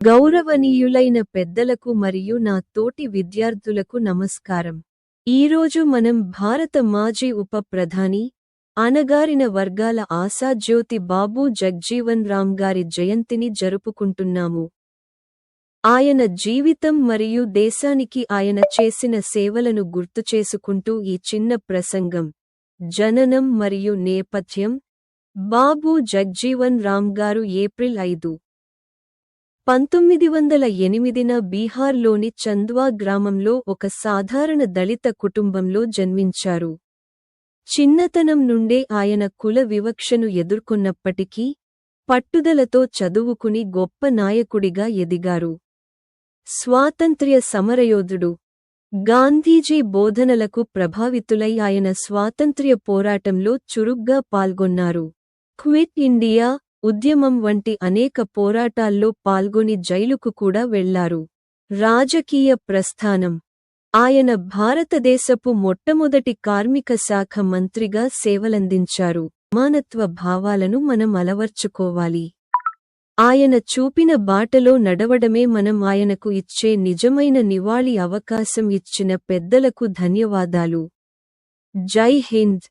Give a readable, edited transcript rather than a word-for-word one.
గౌరవనీయులైన పెద్దలకు మరియు నా తోటి విద్యార్థులకు నమస్కారం. ఈరోజు మనం భారత మాజీ ఉప ప్రధాని, అణగారిన వర్గాల ఆశాజ్యోతి బాబూ జగ్జీవన్ రామ్ గారి జయంతిని జరుపుకుంటున్నాము. ఆయన జీవితం మరియు దేశానికి ఆయన చేసిన సేవలను గుర్తుచేసుకుంటూ ఈ చిన్న ప్రసంగం. జననం మరియు నేపథ్యం. బాబూ జగ్జీవన్ రామ్ గారు ఏప్రిల్ 5, 1908న బీహార్లోని చంద్వా గ్రామంలో ఒక సాధారణ దళిత కుటుంబంలో జన్మించారు. చిన్నతనం నుండే ఆయన కుల వివక్షను ఎదుర్కొన్నప్పటికీ, పట్టుదలతో చదువుకుని గొప్ప నాయకుడిగా ఎదిగారు. స్వాతంత్ర్య సమరయోధుడు. గాంధీజీ బోధనలకు ప్రభావితులై ఆయన స్వాతంత్ర్య పోరాటంలో చురుగ్గా పాల్గొన్నారు. క్విట్ ఇండియా ఉద్యమం వంటి అనేక పోరాటాల్లో పాల్గొని జైలుకు కూడా వెళ్లారు. రాజకీయ ప్రస్థానం. ఆయన భారతదేశపు మొట్టమొదటి కార్మిక శాఖ మంత్రిగా సేవలందించారు. సమానత్వ భావాలను మనం అలవర్చుకోవాలి. ఆయన చూపిన బాటలో నడవడమే మనం ఆయనకు ఇచ్చే నిజమైన నివాళి. అవకాశం ఇచ్చిన పెద్దలకు ధన్యవాదాలు. జై హింద్.